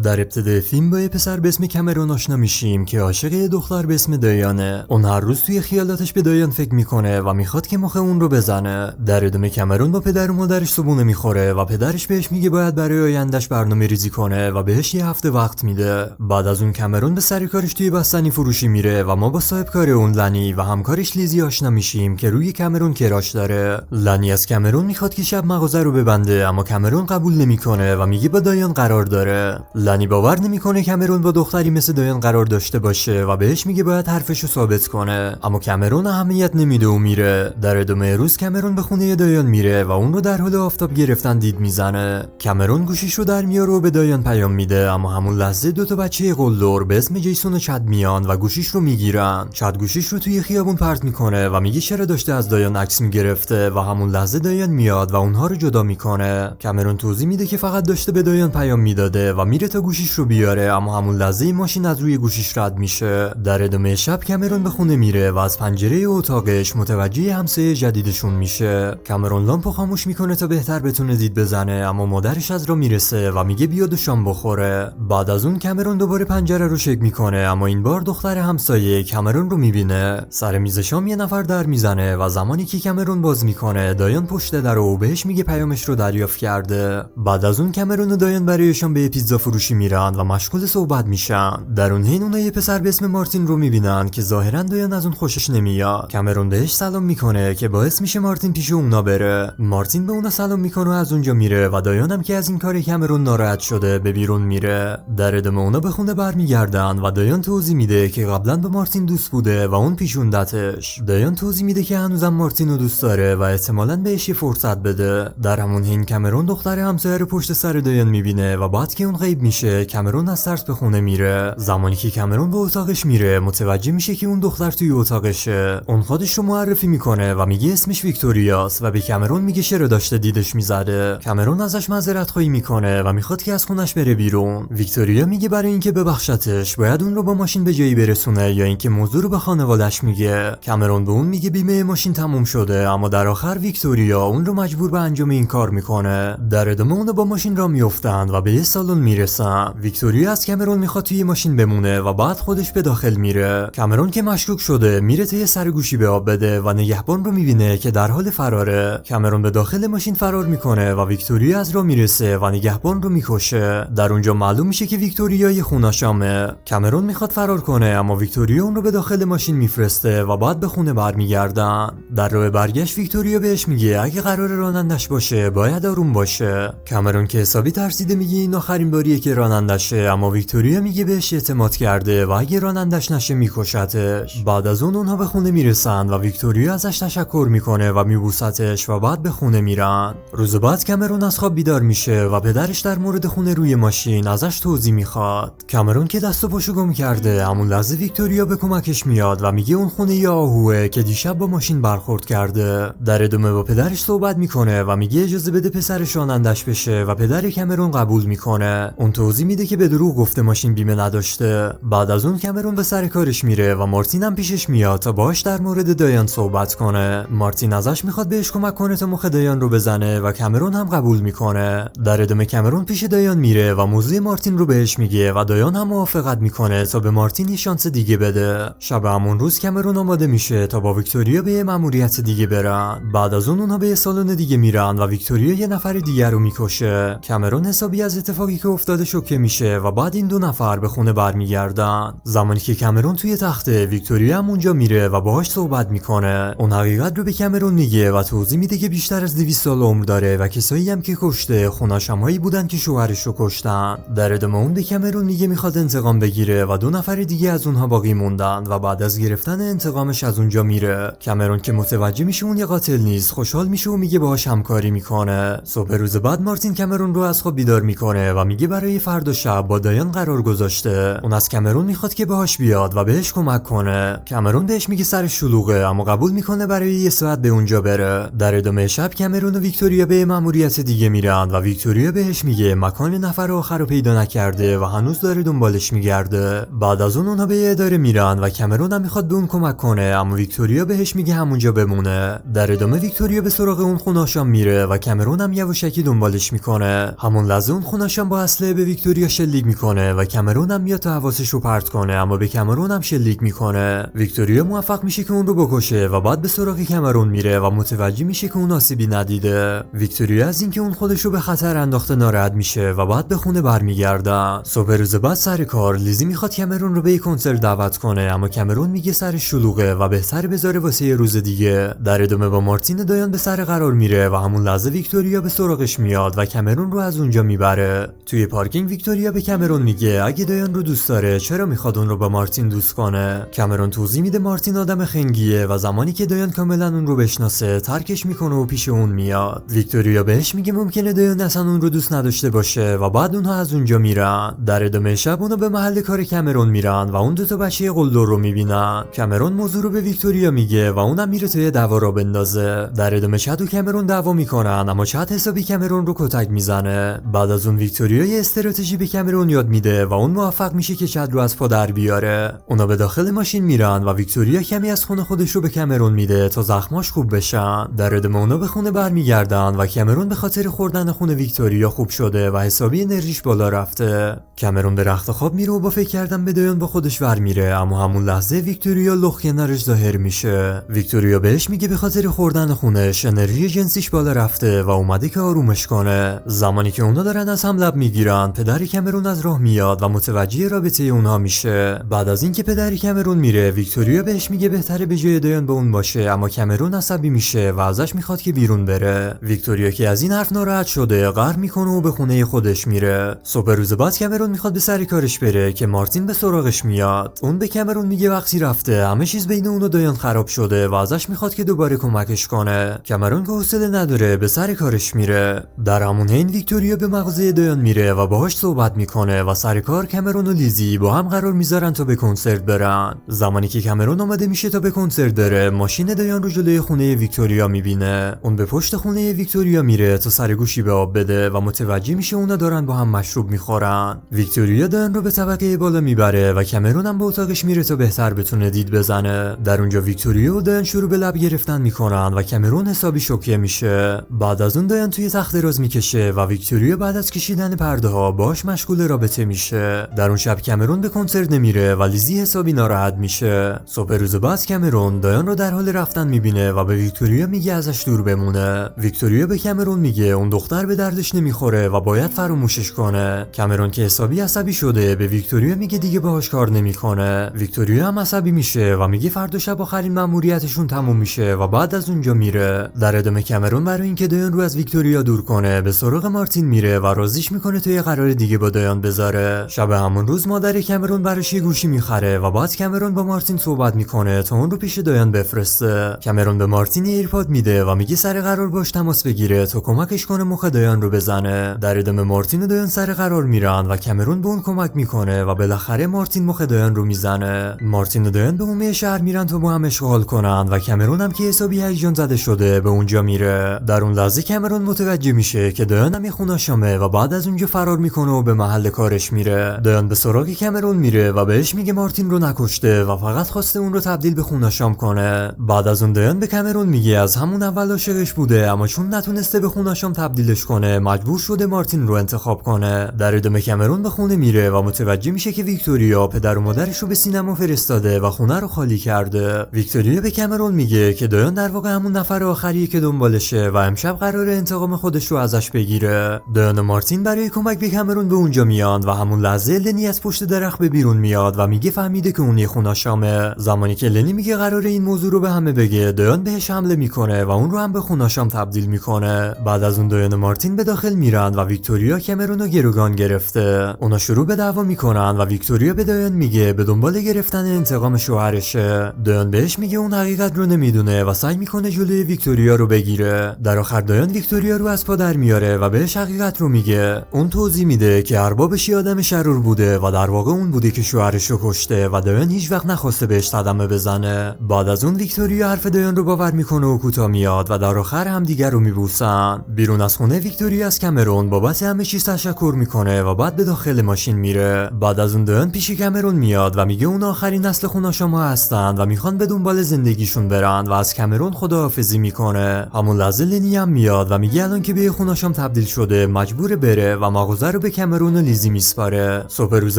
در ابتدای فیلم با یه پسر به اسم کامرون آشنا میشیم که عاشق یه دختر به اسم دایانه. اون هر روز توی خیالاتش به دایان فکر میکنه و میخواد که مخ اون رو بزنه. در ادامه کامرون با پدر و مادرش صبحونه میخوره و پدرش بهش میگه باید برای آیندهش برنامه‌ریزی کنه و بهش یه هفته وقت میده. بعد از اون کامرون به سر کارش توی بستنی فروشی میره و ما با صاحب کار اون لنی و همکارش لیزی آشنا میشیم که روی کامرون کراش داره. لنی از کامرون میخواد که شب مغازه رو ببنده، اما کامرون قبول نمیکنه و میگه با دایان قرار داره. لنی باور نمیکنه کامرون با دختری مثل دایان قرار داشته باشه و بهش میگه باید حرفشو ثابت کنه، اما کامرون اهمیت نمیده و میره. در ادامه روز کامرون به خونه دایان میره و اون رو در حال آفتاب گرفتن دید میزنه. کامرون گوشیش رو در میاره و به دایان پیام میده، اما همون لحظه دو تا بچه قلدر به اسم جیسون و چد میان و گوشیش رو میگیرن. چد گوشیش رو توی خیابون پرت میکنه و میگه چرا داشته از دایان عکس میگرفته و همون لحظه دایان میاد و اونها رو جدا میکنه. کامرون توضیح میده که فقط داشته به دایان پیام میداده و میره تا گوشیش رو بیاره، اما همون لحظه ماشین از روی گوشیش رد میشه. در ادامه شب کامرون به خونه میره و از پنجره اتاقش متوجه همسایه جدیدشون میشه. کامرون لامپو خاموش میکنه تا بهتر بتونه دید بزنه، اما مادرش از راه میرسه و میگه بیاد و شام بخوره. بعد از اون کامرون دوباره پنجره رو چک میکنه، اما این بار دختر همسایه کامرون رو میبینه. سر میز شام یه نفر در میزنه و زمانی که کامرون باز میکنه دایان پشت در و بهش میگه پیامش رو دریافت کرده. بعد از اون کامرون و دایان برای شام به پیتزا فروشی میرن و مشغول صحبت میشن. در اون حین اونها یه پسر به اسم مارتین رو میبینن که ظاهرا دایان از اون خوشش نمیاد. کامرون بهش سلام میکنه که باعث میشه مارتین پیش اونا بره. مارتین به اونا سلام میکنه و از اونجا میره و دایان هم که از این کار کامرون ناراحت شده به بیرون میره. در ادامه اونا به خونه برمیگردن و دایان توضیح میده که قبلا با مارتین دوست بوده و اون پیشوندتش. دایان توضیح میده که هنوزم مارتین رو دوست داره و احتمالاً بهش یه فرصت بده. در همون حین کامرون دختر همسایه رو پشت سر دایان میبینه و بعد که اون غیب میشه کامرون از ترس به خونه میره. زمانی که کامرون به اتاقش میره متوجه میشه که اون دختر توی اتاقشه. اون خودش رو معرفی میکنه و میگه اسمش ویکتوریاست و به کامرون میگه چرا داشته دیدش میزده. کامرون ازش معذرت خواهی میکنه و میخواد که از خونش بره بیرون. ویکتوریا میگه برای اینکه ببخشتش باید اون رو با ماشین به جایی برسونه یا اینکه موضوع رو به خانواده‌اش میگه. کامرون به اون میگه بیمه ماشین تموم شده، اما در آخر ویکتوریا اون رو مجبور به انجام این کار میکنه. در ادامه اون با ماشین را میافتند و به یه سالن میرسن. ویکتوریا از کامرون میخواد توی ماشین بمونه و بعد خودش به داخل میره. کامرون که مشکوک شده میره تا یه سرگوشی به آب بده و نگهبان رو میبینه که در حال فراره. کامرون به داخل ماشین فرار میکنه و ویکتوریا از راه میرسه و نگهبان رو میکشه. در اونجا معلوم میشه که ویکتوریا یه خونه‌شامه. کامرون میخواد فرار کنه، اما ویکتوریا اون رو به داخل ماشین میفرسته و بعد به خونه برمیگردن. در راه برگشت ویکتوریا بهش میگه اگه قرار رانندش باشه باید آروم باشه. کامرون که حسابی ترسیده میگه این آخرین باریه که رانندشه، اما ویکتوریا میگه بهش اعتماد کرده و اگه رانندش نشه میکشتش. بعد از اونها به خونه میرسن و ویکتوریا ازش تشکر میکنه و میبوستش و بعد به خونه میرن. روز بعد کامرون از خواب بیدار میشه و پدرش در مورد خونه روی ماشین ازش توضیح میخواد. کامرون که دست و پاشو گم کرده همون لحظه ویکتوریا به کمکش میاد و میگه اون خونه ی آهوه که دیشب با ماشین برخورد کرده. در ادامه با پدرش صحبت میکنه و میگه اجازه بده پسرش رانندش بشه و پدر کامرون قبول میکنه. اون توضیح میده که به دروغ گفته ماشین بیمه نداشته. بعد از اون کامرون به سر کارش میره و مارتین هم پیشش میاد تا باهاش در مورد دایان صحبت کنه. مارتین ازش میخواد بهش کمک کنه تا مخ دایان رو بزنه و کامرون هم قبول میکنه. در ادامه کامرون پیش دایان میره و موضوع مارتین رو بهش میگه و دایان هم موافقت میکنه تا به مارتین یه شانس دیگه بده. شب همون روز کامرون آماده میشه تا با ویکتوریا به یه مأموریت دیگه برن. بعد از اونها به یه سالن دیگه میرن و ویکتوریا یه نفر دیگه رو میکشه. کامرون حسابی از اتفاقی که افتاده شوکه میشه و بعد این دو نفر به خونه برمیگردن. زمانی که کامرون توی تخته ویکتوریا هم اونجا میره و باهاش صحبت میکنه. اون حقیقت رو به کامرون میگه و توضیح میده که بیشتر از 200 سال عمر داره و کسایی هم که کشته خوناشمایی بودن که شوهرش رو کشتن. در ادامه اون به کامرون میگه میخواد انتقام بگیره و دو نفر دیگه از اونها باقی موندن و بعد از گرفتن انتقامش از اونجا میره. کامرون که متوجه میشه اون یه قاتل نیست خوشحال میشه و میگه باهاش همکاری میکنه. صبح روز بعد مارتین کامرون رو از خواب بیدار میکنه و میگه برای فردا شب با دایان قرار گذاشته. اون از کامرون میخواد که باهاش بیاد و بهش کمک کنه. کامرون بهش میگه سر شلوغه، اما قبول میکنه برای یه ساعت به اونجا بره. در ادامه شب کامرون و ویکتوریا به مأموریت دیگه میرن و ویکتوریا بهش میگه مکان نفر آخر رو پیدا نکرده و هنوز داره دنبالش میگرده. بعد از اونها به یه اداره میرن و کامرون هم میخواد به اون کمک کنه، اما ویکتوریا بهش میگه همونجا بمونه. در ادامه ویکتوریا به سراغ اون خونه‌شام میره و کامرون هم یواشکی دنبالش میکنه. همون لحظه اون خونه‌شام با اسلحه به به ویکتوریا شلیک میکنه و کامرون هم میاد تا حواسش رو پرت کنه، اما به کامرون هم شلیک میکنه. ویکتوریا موفق میشه که اون رو بکشه و بعد به سراغ کامرون میره و متوجه میشه که اون آسیبی ندیده. ویکتوریا از اینکه اون خودش رو به خطر انداخته ناراحت میشه و بعد به خونه برمیگردن. صبح روز بعد سر کار لیزی میخواد کامرون رو به یک کنسرت دعوت کنه، اما کامرون میگه سر شلوغه و بهتره بذاره واسه یه روز دیگه. در ادامه با مارتین دایان به سر قرار میره و همون لحظه ویکتوریا به سراغش میاد و کامرون رو از اونجا میبره. توی پارکینگ ویکتوریا به کامرون میگه اگه دایان رو دوست داره چرا میخواد اون رو با مارتین دوست کنه. کامرون توضیح میده مارتین آدم خنگیه و زمانی که دایان کاملا اون رو بشناسه ترکش میکنه و پیش اون میاد. ویکتوریا بهش میگه ممکنه دایان اصلا اون رو دوست نداشته باشه و بعد اونها از اونجا میرن. در ادامه شب اونو به محل کار کامرون میرن و اون دو تا بچه قلدر رو میبینن. کامرون موضوع رو به ویکتوریا میگه و اونم میره توی دعوا را بندازه. در ادامه چت و کامرون دعوا میکنن، اما چت حسابی کامرون رو کتک میزنه. بعد از اون ویکتوریا یه استراتژی به کامرون یاد میده و اون موفق میشه که چت رو از پا در بیاره. اونا به داخل ماشین میرن و ویکتوریا کمی از خون خودش رو به کامرون میده تا زخماش خوب بشن. در ادامه اونا به خونه برمیگردن و کامرون به خاطر خوردن خون ویکتوریا خوب شده و حسابی انرژیش بالا رفته. کامرون به رخت خواب میره و با فکر کردن به دایان با خودش ور میره، اما همون لحظه ویکتوریا لخ کنارش ظاهر میشه. ویکتوریا بهش میگه به خاطر خوردن خونش انرژی جنسیش بالا رفته و اومده که آرومش کنه. زمانی که اونا دارن از هم لب میگیرن پدر کامرون از راه میاد و متوجه رابطه اونها میشه. بعد از اینکه پدر کامرون میره ویکتوریا بهش میگه بهتره به جای دایان با اون باشه، اما کامرون عصبی میشه و ازش میخواد که بیرون بره. ویکتوریا که از این حرف ناراحت شده قهر میکنه و به خونه خودش میره. صبح روز بعد کامرون میخواد به سر کارش بره که مارتین به سراغش میاد. اون به کامرون میگه وقتی رفته همه چیز بین اون و دایان خراب شده و ازش میخواد که دوباره کمکش کنه. کامرون که حوصله نداره به سر کارش میره. در همون حین ویکتوریا به مغازه دایان میره و باهاش صحبت میکنه و سر کار کامرون و لیزی با هم قرار میذارن تا به کنسرت برن. زمانی که کامرون آماده میشه تا به کنسرت بره ماشین دایان رو جلوی خونه ویکتوریا میبینه. اون به پشت خونه ویکتوریا میره تا سرگوشی به آب بده و متوجه میشه اونا دارن با هم مشروب میخورن. ویکتوریا دایان رو به طبقه بالا میبره و کامرون هم به اتاقش میره تا بهتر بتونه دید بزنه. در اونجا ویکتوریا و دایان شروع به لب گرفتن میکنن و کامرون حسابی شوکه میشه. بعد از اون دایان توی تخت دراز میکشه و ویکتوریا بعد از کشیدن پرده ها باش مشغول رابطه میشه. در اون شب کامرون به کنسرت نمیره و لیزی حسابی ناراحت میشه. صبح روز بعد کامرون دایان رو در حال رفتن میبینه و به ویکتوریا میگه ازش دور بمونه. ویکتوریا به کامرون میگه اون دختر به دردش نمیخوره و باید فراموشش کنه. کامرون که حسابی عصبی شده به ویکتوریا میگه دیگه باهاش کار نمیکنه. ویکتوریا هم عصبی میشه و میگه فردا شب آخرین مأموریتشون تموم میشه و بعد از اونجا میره. در ادامه کامرون برای اینکه دایان رو از ویکتوریا دور کنه به سراغ مارتین میره و راضیش میکنه تا یه قرار دیگه با دایان بذاره. شب همون روز مادر کامرون براش یه گوشی میخره و بعد کامرون با مارتین صحبت میکنه تا اون رو پیش دایان بفرسته. کامرون به مارتین ایرپاد میده و میگه سر قرار باش تماس بگیره تا کمکش کنه مخ دایان رو بزنه. در ادامه مارتین و دایان سر قرار میرن و کامرون به اون کمک میکنه و بالاخره مارتین مخ دایان رو میزنه. مارتین و دایان به عمومی شهر میرن تا با هم اشغال کنن و کامرون هم که حسابی هیجان زده شده به اونجا میره. در اون لحظه کامرون متوجه میشه که دایان هم خوناشامه و بعد از اونجا فرار میکنه و به محل کارش میره. دایان به سراغ کامرون میره و بهش میگه مارتین رو نکشته و فقط خواسته اون رو تبدیل به خوناشام کنه. بعد از اون دایان به کامرون میگه از همون اول عاشقش بوده، اما چون نتونسته به خوناشام تبدیلش کنه مجبور شده مارتین رو انتخاب کنه. در ادامه کامرون به خونه میره و متوجه میشه که ویکتوریا پدر و مادرش رو به سینما فرستاده و خونه رو خالی کرده. ویکتوریا به کامرون میگه که دایان در واقع همون نفر آخریه که دنبالشه و امشب قراره انتقام خودش رو ازش بگیره. دایان و مارتین برای کمک به کامرون به اونجا میان و همون لحظه لنی از پشت درخت به بیرون میاد و میگه فهمیده که اون یه خوناشامه. زمانی که لنی میگه قراره این موضوع رو به همه بگه دایان بهش حمله میکنه و اون رو هم به خوناشام تبدیل میکنه. بعد از اون دایان و مارتین به داخل میرن و ویکتوریا کامرون رو گروگان گرفته. اونا شروع به دعوا میکنن و ویکتوریا به دایان میگه به دنبال گرفتن انتقام شوهرشه. دایان بهش میگه اون حقیقت رو نمیدونه و سعی میکنه جلوی ویکتوریا رو بگیره. در آخر دایان ویکتوریا رو از پا در میاره و بهش حقیقت رو میگه. اون توضیح میده که اربابش یه آدم شرور بوده و در واقع اون بوده که شوهرش رو کشته و دایان هیچ وقت نخواسته بهش صدمه بزنه. بعد از اون ویکتوریا حرف دایان رو باور میکنه و کوتاه میاد و در آخر هم دیگر رو میبوسن. بیرون از خونه ویکتوریا از کامرون بابت همه چیز تشکر میکنه و بعد به داخل ماشین میره. بعد از اون دایان پیش کامرون میاد و میگه اون آخرین نسل خوناشاما هستن و میخوان به دنبال زندگیشون برن و از کامرون خداحافظی میکنه. همون لحظه لنی هم میاد و میگه الان که به خوناشام تبدیل شده مجبور بره و مغازه رو به کامرون و لیزی میسپاره. صبح روز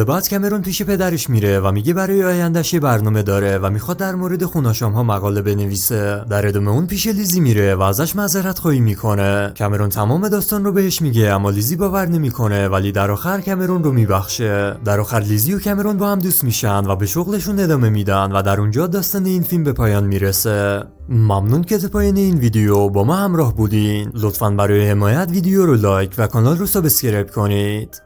بعد کامرون پیش پدرش میره و میگه برای آیندهش یه برنامه داره و میخواد در مورد خوناشام‌ها مقاله بنویسه. در ادامه اون پیش لیزی میره و ازش معذرت خواهی میکنه. کامرون تمام داستان رو بهش میگه اما لیزی باور نمیکنه، ولی در آخر کامرون رو میبخشه. در آخر لیزی و کامرون با هم دوست میشن و به شغلشون ادامه میدن و در اونجا داستان این فیلم به پایان میرسه. ممنون که تا پایان این ویدیو با ما همراه بودین. لطفاً برای حمایت ویدیو رو لایک و کانال رو سابسکرایب کنید.